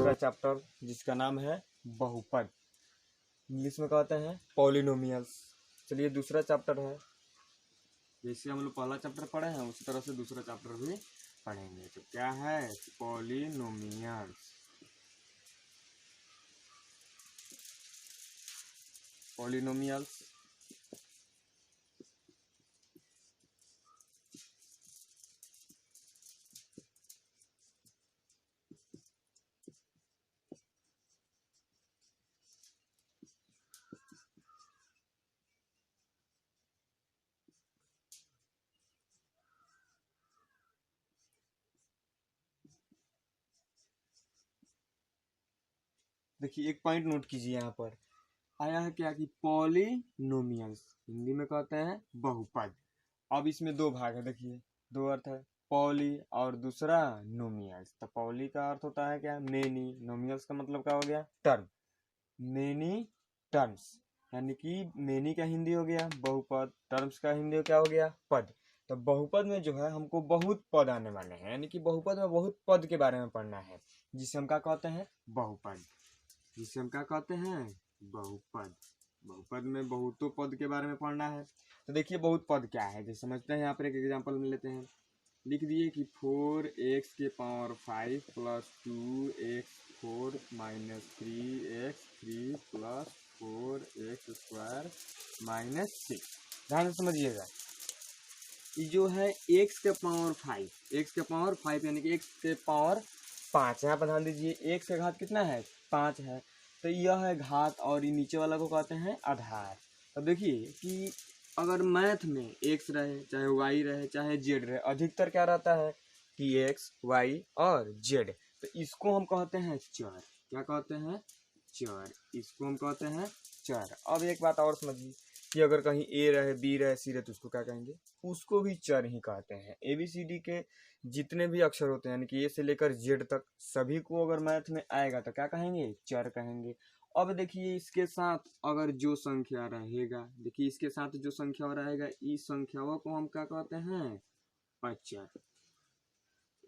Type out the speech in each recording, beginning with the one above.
दूसरा चैप्टर जिसका नाम है बहुपद, इंग्लिश में कहते हैं पॉलिनोमियल्स। चलिए दूसरा चैप्टर है, जैसे हम लोग पहला चैप्टर पढ़े हैं उसी तरह से दूसरा चैप्टर भी पढ़ेंगे। तो क्या है पॉलिनोमियल्स। पॉलिनोमियल्स देखिए एक पॉइंट नोट कीजिए, यहाँ पर आया है क्या कि पॉलिनोमियल्स हिंदी में कहते हैं बहुपद। अब इसमें दो भाग है, देखिए दो अर्थ है, पॉली और दूसरा नोमियल्स। तो पॉली का अर्थ होता है क्या मेनी, नोमियल्स का मतलब क्या हो गया टर्म, मेनी टर्म्स, यानी कि मेनी का हिंदी हो गया बहुपद, टर्म्स का हिंदी क्या हो गया पद। तो बहुपद में जो है हमको बहुत पद आने वाले हैं, यानी कि बहुपद में बहुत पद के बारे में पढ़ना है, जिसे हम क्या कहते हैं बहुपद, जिसे हम क्या कहते हैं बहुपद। बहुपद में बहुतों पद के बारे में पढ़ना है। तो देखिए बहुत पद क्या है, जैसे समझते हैं। यहाँ पर एक एग्जांपल में लेते हैं, लिख दिए कि 4x के power 5 plus 2x 4 minus 3x 3 plus 4x square minus 6। ध्यान से समझिएगा, ये जो है x के पावर 5, x के पावर 5 यानी कि x के पावर 5। यहाँ पर ध्यान दीजिए x का घात कितना है 5 है, तो यह है घात और ये नीचे वाला को कहते हैं आधार। अब देखिए कि अगर मैथ में x रहे चाहे y रहे चाहे z रहे, अधिकतर क्या रहता है कि x y और z, तो इसको हम कहते हैं चर। क्या कहते हैं चर, इसको हम कहते हैं चर। अब एक बात और समझिए कि अगर कहीं a रहे b रहे c रहे तो उसको क्या कहेंगे, उसको भी चर ही कहते हैं। ABCD के जितने भी अक्षर होते हैं यानी कि A से लेकर Z तक सभी को अगर मैथ में आएगा तो क्या कहेंगे चर कहेंगे। अब देखिए इसके साथ अगर जो संख्या रहेगा, देखिए इसके साथ जो संख्या रहेगा इस संख्याओं को हम क्या कहते हैं अचर।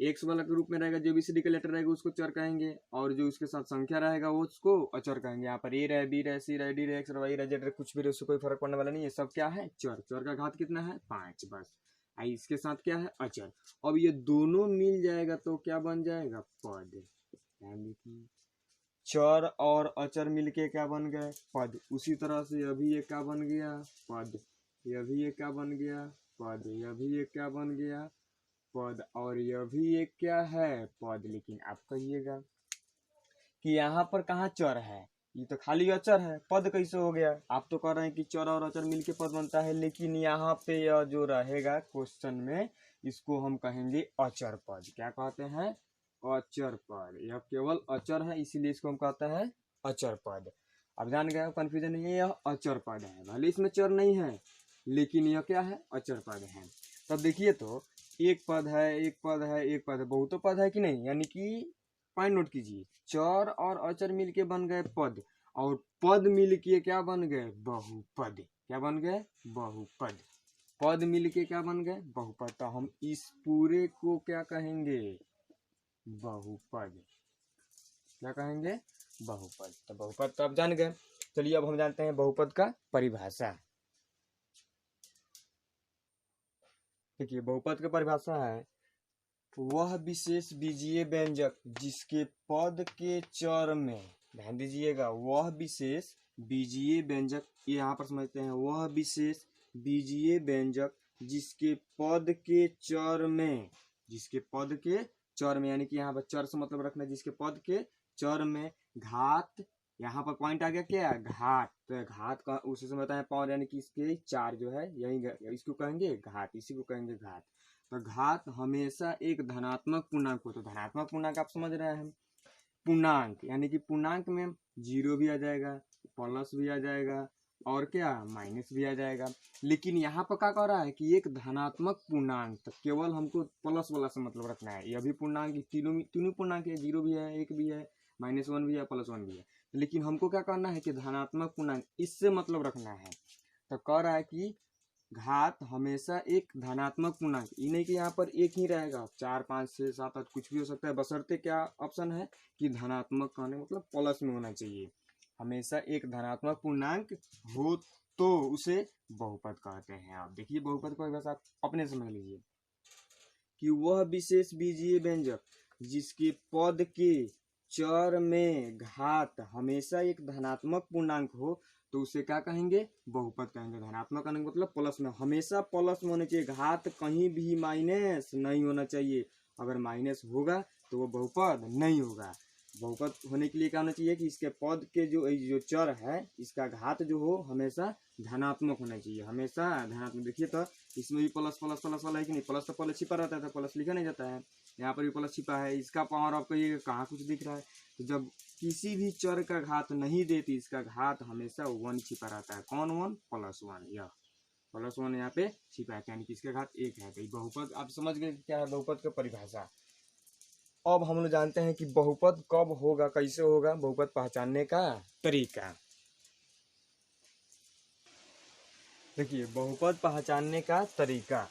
एक्स वाला के रूप में रहेगा, जो ABCD का लेटर रहेगा उसको चर कहेंगे, और जो उसके साथ संख्या रहेगा वो उसको अचर कहेंगे। यहाँ पर A रहे B रहे C रहे D रहे X रहे Y रहे Z रहे, कुछ भी रहे उससे कोई फर्क पड़ने वाला नहीं है, सब क्या है चर। चर का घात कितना है 5 बस। आई इसके साथ क्या है अचर। अब ये दोनों मिल जाएगा तो क्या बन जाएगा पद, यानी कि चर और अचर मिलके क्या बन गए पद। उसी तरह से अभी ये क्या बन गया पद, यह भी ये क्या बन गया पद, यह भी ये क्या बन गया पद, और यह भी एक क्या है पद। लेकिन आप कहिएगा कि यहाँ पर कहाँ चर है, ये तो खाली अचर है, पद कैसे हो गया। आप तो कह रहे हैं कि चर और अचर मिलके पद बनता है, लेकिन यहाँ पे यह जो रहेगा क्वेश्चन में इसको हम कहेंगे अचर पद। क्या कहते हैं अचर पद, यह केवल अचर है इसीलिए इसको हम कहते हैं अचर पद। अब जान गए कंफ्यूजन नहीं है, यह अचर पद है, भले इसमें चर नहीं है लेकिन यह क्या है अचर पद है। तब देखिए तो एक पद है एक पद है एक पद है, बहुतों पद है कि नहीं, यानी कि पॉइंट नोट कीजिए, चर और अचर मिलके बन गए पद, और पद मिलके क्या बन गए बहुपद। क्या बन गए बहुपद, पद मिलके क्या बन गए बहुपद। तो हम इस पूरे को क्या कहेंगे बहुपद। क्या कहेंगे बहुपद। तो बहुपद तो आप जान गए। चलिए अब हम जानते हैं बहुपद का परिभाषा। देखिए बहुपद का परिभाषा है वह विशेष बीजीय व्यंजक जिसके पद के चर में, ध्यान दीजिएगा वह विशेष बीजीय व्यंजक, ये यहाँ पर समझते हैं वह विशेष बीजीय व्यंजक जिसके पद के चर में, जिसके पद के चर में, यानी कि यहाँ पर चर से मतलब रखना जिसके पद के चर में घात, यहाँ पर पॉइंट आ गया क्या घात, तो घात का उसी से बताया पावर, यानी कि इसके चार जो है यही इसको कहेंगे घात, इसी को कहेंगे घात। तो घात हमेशा एक धनात्मक पूर्णांक हो, तो धनात्मक पूर्णांक आप समझ रहे हैं पूर्णांक, यानी कि पूर्णांक में जीरो भी आ जाएगा प्लस भी आ जाएगा और क्या माइनस भी आ जाएगा। लेकिन यहाँ पर क्या कह रहा है कि एक धनात्मक पूर्णांक, तो केवल हमको प्लस वाला से मतलब रखना है। यह भी पूर्णांक तीनों पूर्णांक है, जीरो भी है एक भी है -1 भी है +1 भी है, लेकिन हमको क्या करना है कि धनात्मक पूर्णांक इससे मतलब रखना है। तो कह रहा है कि घात हमेशा एक धनात्मक पूर्णांक, ये नहीं कि यहाँ पर एक ही रहेगा, 4 5 6 7 8 कुछ भी हो सकता है, बशर्ते क्या ऑप्शन है कि धनात्मक कहने मतलब प्लस में होना चाहिए। हमेशा एक धनात्मक पूर्णांक हो तो उसे बहुपद कहते हैं। आप देखिए बहुपद को बस आप अपने समझ लीजिए कि वह विशेष बीजीय व्यंजक जिसके पद के चर में घात हमेशा एक धनात्मक पूर्णांक हो तो उसे क्या कहेंगे, बहुपद कहेंगे। धनात्मक कहने का मतलब प्लस में, हमेशा प्लस में होना चाहिए, घात कहीं भी माइनस नहीं होना चाहिए। अगर माइनस होगा तो वो बहुपद नहीं होगा। बहुपद होने के लिए क्या होना चाहिए कि इसके पद के जो चर है इसका घात जो हो हमेशा धनात्मक होना चाहिए, हमेशा धनात्मक। देखिए तो इसमें भी प्लस प्लस प्लस वाला है कि नहीं, प्लस तो प्लस छिपा रहता है तो प्लस लिखा नहीं जाता है, यहाँ पर भी प्लस छिपा है। इसका पावर आपको ये कहाँ कुछ दिख रहा है, तो जब किसी भी चर का घात नहीं देती इसका घात हमेशा 1 छिपा रहता है। कौन 1? +1, यह +1 यहाँ पे छिपा है, यानी कि इसका घात 1 है। तो बहुपद आप समझ गए क्या है बहुपद का परिभाषा। अब हम लोग जानते हैं कि बहुपद कब होगा, कैसे होगा, बहुपद पहचानने का तरीका। देखिए बहुपद पहचानने का तरीका,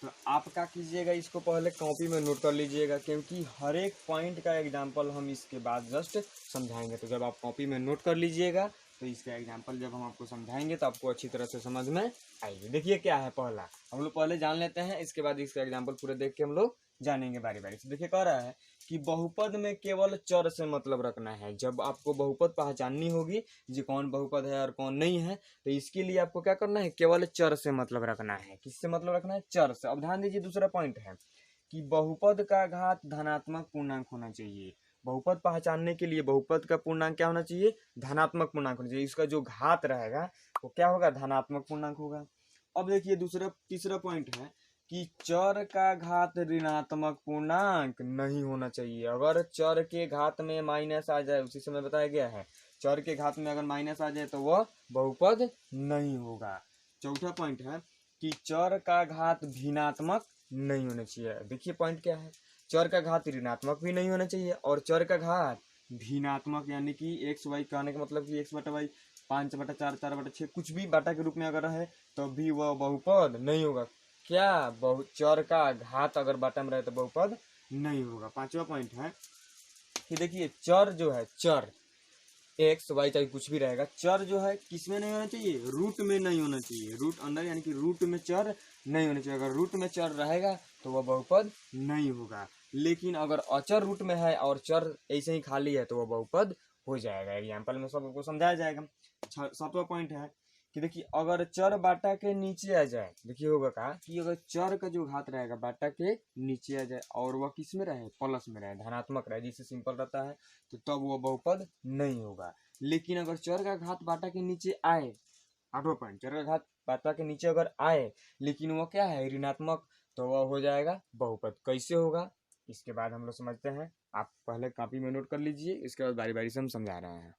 तो आप क्या कीजिएगा, इसको पहले कॉपी में नोट कर लीजिएगा, क्योंकि हर एक पॉइंट का एग्जाम्पल हम इसके बाद जस्ट समझाएंगे। तो जब आप कॉपी में नोट कर लीजिएगा तो इसका एग्जाम्पल जब हम आपको समझाएंगे तो आपको अच्छी तरह से समझ में आएगी। देखिए क्या है, पहला हम लोग पहले जान लेते हैं, इसके बाद इसका एग्जाम्पल पूरे देख के हम लोग जानेंगे बारी बारी से। देखिए कह रहा है कि बहुपद में केवल चर से मतलब रखना है। जब आपको बहुपद पहचाननी होगी जी कौन बहुपद है और कौन नहीं है, तो इसके लिए आपको क्या करना है, केवल चर से मतलब रखना है। किससे मतलब रखना है? चर से। अब ध्यान दीजिए दूसरा पॉइंट है कि बहुपद का घात धनात्मक पूर्णांक होना चाहिए। बहुपद पहचानने के लिए बहुपद का पूर्णांक क्या होना चाहिए? धनात्मक पूर्णांक होना चाहिए। इसका जो घात रहेगा वो क्या होगा? धनात्मक पूर्णांक होगा। अब देखिए तीसरा पॉइंट है कि चर का घात ऋणात्मक पूर्णांक नहीं होना चाहिए। अगर चर के घात में माइनस आ जाए, उसी समय बताया गया है, चर के घात में अगर माइनस आ जाए तो वह बहुपद नहीं होगा। चौथा पॉइंट है कि चर का घात भिन्नात्मक नहीं होना चाहिए। देखिए पॉइंट क्या है, चर का घात ऋणात्मक भी नहीं होना चाहिए और चर का घात भिन्नात्मक, यानी कि एक्स वाई कहने का मतलब कि x बटा वाई 5/4 4/6 कुछ भी बाटा के रूप में अगर है तो भी वह बहुपद नहीं होगा। क्या चर का घात अगर बाटा में रहे तो बहुपद नहीं होगा। पांचवा पॉइंट है कि देखिए चर जो है, चर एक्स वाई चाहे कुछ भी रहेगा, चर जो है किसमें नहीं होना चाहिए? रूट में नहीं होना चाहिए। रूट अंदर यानी कि रूट में चर नहीं होना चाहिए। अगर रूट में चर रहेगा तो वह बहुपद नहीं होगा। लेकिन अगर अचर रूट में है और चर ऐसे ही खाली है तो वह बहुपद हो जाएगा। एग्जाम्पल में सबको समझाया जाएगा। सातवां पॉइंट है कि देखिए अगर चर बाटा के नीचे आ जाए, देखिए होगा क्या कि अगर चर का जो घात रहेगा बाटा के नीचे आ जाए और वह किस में रहे? प्लस में रहे, धनात्मक रहे, जिससे सिंपल रहता है, तो तब वह बहुपद नहीं होगा। लेकिन अगर चर का घात बाटा के नीचे आए, आठवां पॉइंट, चर का घात बाटा के नीचे अगर आए लेकिन वह क्या है? ऋणात्मक, तो वह हो जाएगा बहुपद। कैसे होगा इसके बाद हम लोग समझते हैं। आप पहले कॉपी में नोट कर लीजिए, इसके बाद बारी बारी से हम समझा रहे हैं।